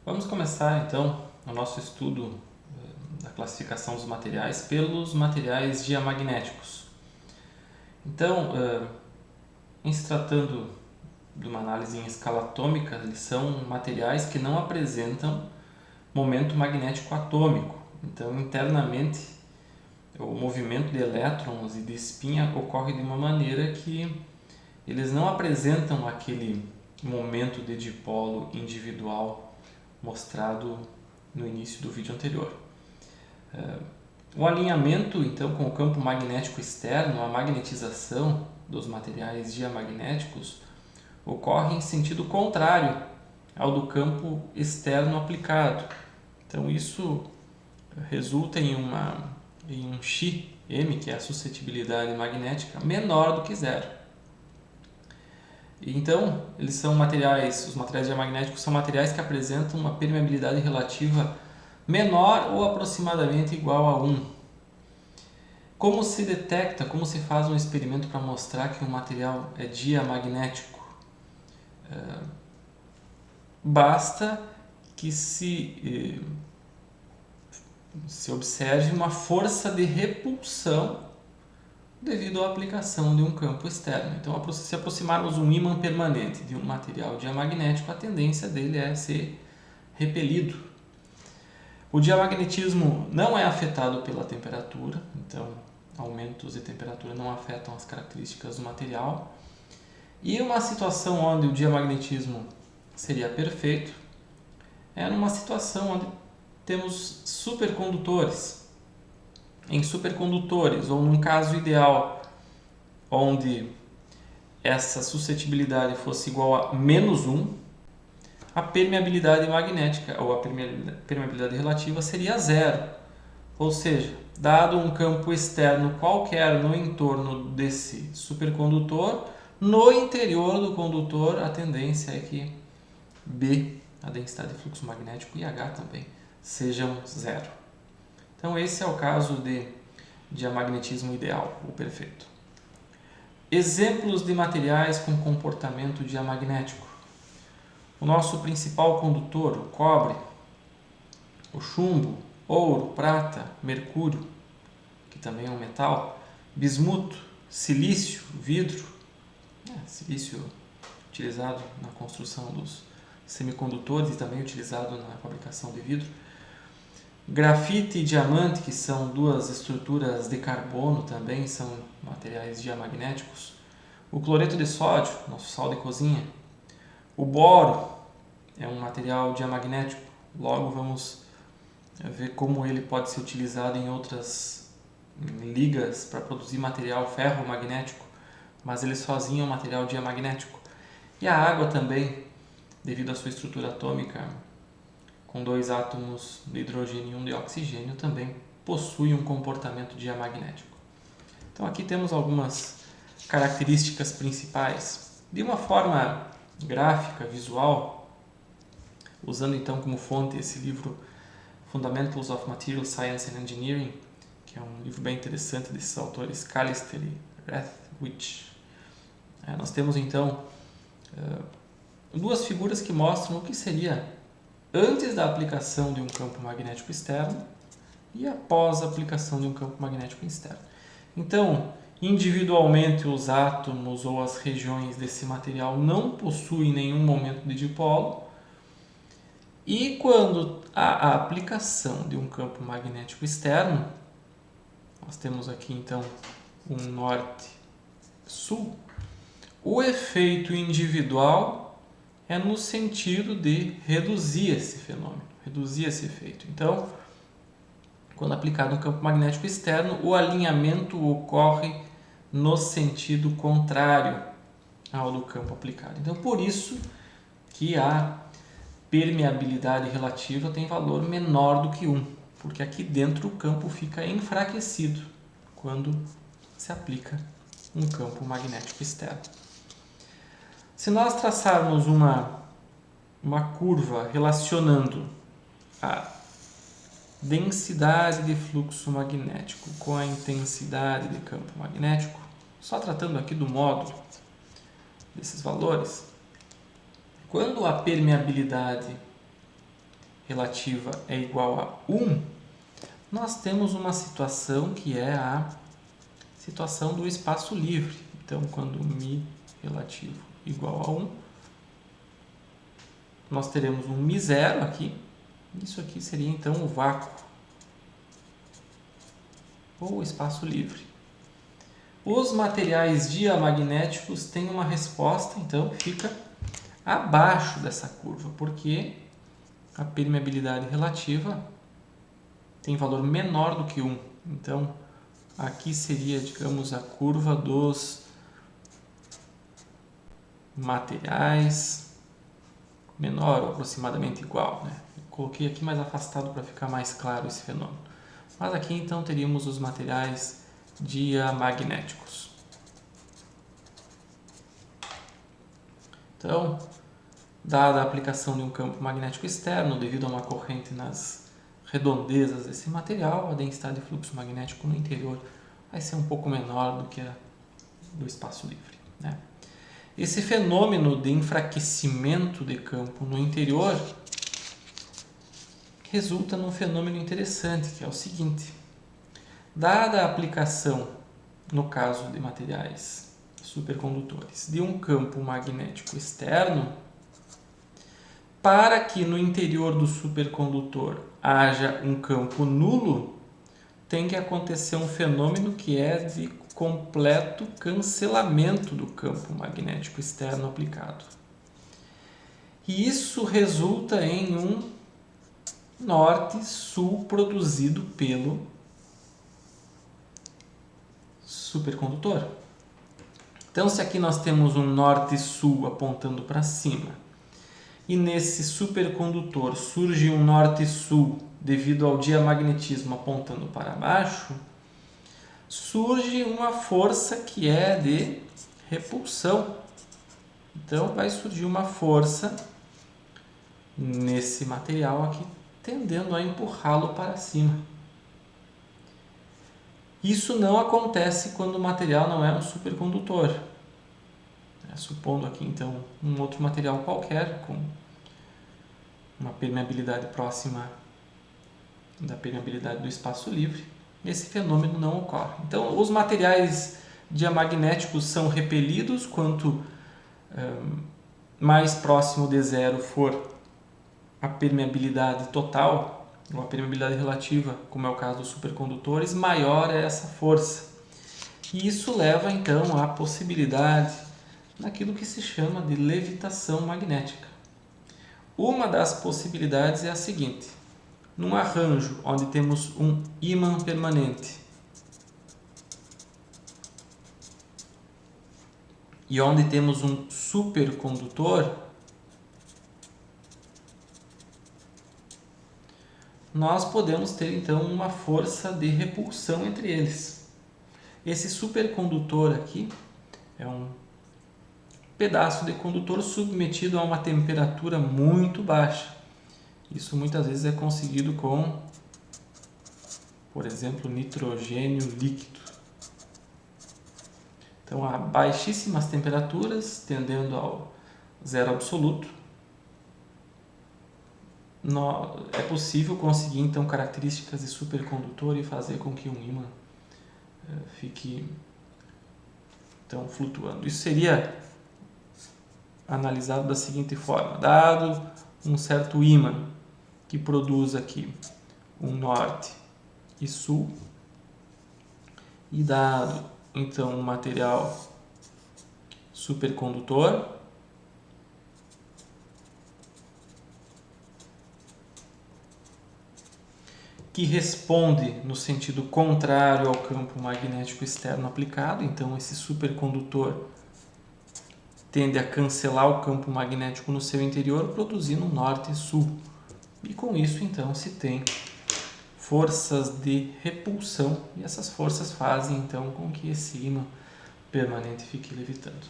Vamos começar então o nosso estudo da classificação dos materiais pelos materiais diamagnéticos. Então, em se tratando de uma análise em escala atômica, eles são materiais que não apresentam momento magnético atômico. Então, internamente, o movimento de elétrons e de espinha ocorre de uma maneira que eles não apresentam aquele momento de dipolo individual mostrado no início do vídeo anterior. O alinhamento, então, com o campo magnético externo, a magnetização dos materiais diamagnéticos, ocorre em sentido contrário ao do campo externo aplicado. Então, isso resulta em um Xm, que é a suscetibilidade magnética, menor do que zero. Então, os materiais diamagnéticos são materiais que apresentam uma permeabilidade relativa menor ou aproximadamente igual a 1. Como se detecta, como se faz um experimento para mostrar que um material é diamagnético? Basta que se observe uma força de repulsão devido à aplicação de um campo externo. Então, se aproximarmos um ímã permanente de um material diamagnético, a tendência dele é ser repelido. O diamagnetismo não é afetado pela temperatura, então aumentos de temperatura não afetam as características do material. E uma situação onde o diamagnetismo seria perfeito é numa situação onde temos supercondutores. Em supercondutores, ou num caso ideal, onde essa suscetibilidade fosse igual a menos 1, a permeabilidade magnética, ou a permeabilidade relativa, seria zero. Ou seja, dado um campo externo qualquer no entorno desse supercondutor, no interior do condutor a tendência é que B, a densidade de fluxo magnético, e H também, sejam zero. Então esse é o caso de diamagnetismo ideal, ou perfeito. Exemplos de materiais com comportamento diamagnético. O nosso principal condutor, o cobre, o chumbo, ouro, prata, mercúrio, que também é um metal, bismuto, silício, vidro, silício utilizado na construção dos semicondutores e também utilizado na fabricação de vidro, grafite e diamante, que são duas estruturas de carbono, também são materiais diamagnéticos, o cloreto de sódio, nosso sal de cozinha, o boro é um material diamagnético, logo vamos ver como ele pode ser utilizado em outras ligas para produzir material ferromagnético, mas ele sozinho é um material diamagnético. E a água também, devido à sua estrutura atômica, com 2 átomos de hidrogênio e 1 de oxigênio, também possui um comportamento diamagnético. Então aqui temos algumas características principais. De uma forma gráfica, visual, usando então como fonte esse livro Fundamentals of Material Science and Engineering, que é um livro bem interessante desses autores Callister e Rathwich. Nós temos então duas figuras que mostram o que seria antes da aplicação de um campo magnético externo e após a aplicação de um campo magnético externo. Então, individualmente os átomos ou as regiões desse material não possuem nenhum momento de dipolo, e quando há a aplicação de um campo magnético externo, nós temos aqui então um norte-sul, o efeito individual é no sentido de reduzir esse fenômeno, reduzir esse efeito. Então, quando aplicado um campo magnético externo, o alinhamento ocorre no sentido contrário ao do campo aplicado. Então, por isso que a permeabilidade relativa tem valor menor do que 1, porque aqui dentro o campo fica enfraquecido quando se aplica um campo magnético externo. Se nós traçarmos uma curva relacionando a densidade de fluxo magnético com a intensidade de campo magnético, só tratando aqui do módulo desses valores, quando a permeabilidade relativa é igual a 1, nós temos uma situação que é a situação do espaço livre. Então, quando μ relativo igual a 1, nós teremos um μ0 aqui. Isso aqui seria então o vácuo, ou espaço livre. Os materiais diamagnéticos têm uma resposta, então fica abaixo dessa curva, porque a permeabilidade relativa tem valor menor do que 1. Então, aqui seria, digamos, a curva dos materiais menor ou aproximadamente igual, né? Coloquei aqui mais afastado para ficar mais claro esse fenômeno. Mas aqui então teríamos os materiais diamagnéticos. Então, dada a aplicação de um campo magnético externo devido a uma corrente nas redondezas desse material, a densidade de fluxo magnético no interior vai ser um pouco menor do que a do espaço livre, né? Esse fenômeno de enfraquecimento de campo no interior resulta num fenômeno interessante, que é o seguinte: dada a aplicação, no caso de materiais supercondutores, de um campo magnético externo, para que no interior do supercondutor haja um campo nulo, tem que acontecer um fenômeno que é de completo cancelamento do campo magnético externo aplicado. E isso resulta em um norte-sul produzido pelo supercondutor. Então, se aqui nós temos um norte-sul apontando para cima, e nesse supercondutor surge um norte-sul devido ao diamagnetismo apontando para baixo, surge uma força que é de repulsão. Então, vai surgir uma força nesse material aqui, tendendo a empurrá-lo para cima. Isso não acontece quando o material não é um supercondutor. Supondo aqui, então, um outro material qualquer, com uma permeabilidade próxima da permeabilidade do espaço livre, esse fenômeno não ocorre. Então, os materiais diamagnéticos são repelidos quanto mais próximo de zero for a permeabilidade total, ou a permeabilidade relativa, como é o caso dos supercondutores, maior é essa força. E isso leva, então, à possibilidade daquilo que se chama de levitação magnética. Uma das possibilidades é a seguinte: num arranjo onde temos um ímã permanente e onde temos um supercondutor, nós podemos ter então uma força de repulsão entre eles. Esse supercondutor aqui é um pedaço de condutor submetido a uma temperatura muito baixa. Isso muitas vezes é conseguido com, por exemplo, nitrogênio líquido. Então, a baixíssimas temperaturas, tendendo ao zero absoluto, é possível conseguir então características de supercondutor e fazer com que um ímã fique então flutuando. Isso seria analisado da seguinte forma: dado um certo ímã que produz aqui um norte e sul, e dado então um material supercondutor, que responde no sentido contrário ao campo magnético externo aplicado. Então, esse supercondutor tende a cancelar o campo magnético no seu interior, produzindo um norte e sul. E com isso, então, se tem forças de repulsão, e essas forças fazem, então, com que esse ímã permanente fique levitando.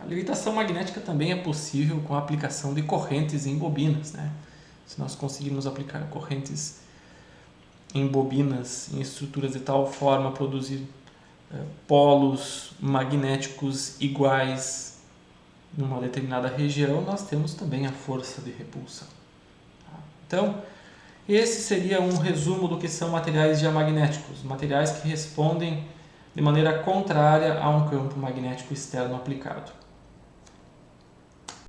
A levitação magnética também é possível com a aplicação de correntes em bobinas, né? Se nós conseguirmos aplicar correntes em bobinas, em estruturas de tal forma a produzir polos magnéticos iguais numa determinada região, nós temos também a força de repulsão. Então, esse seria um resumo do que são materiais diamagnéticos, materiais que respondem de maneira contrária a um campo magnético externo aplicado.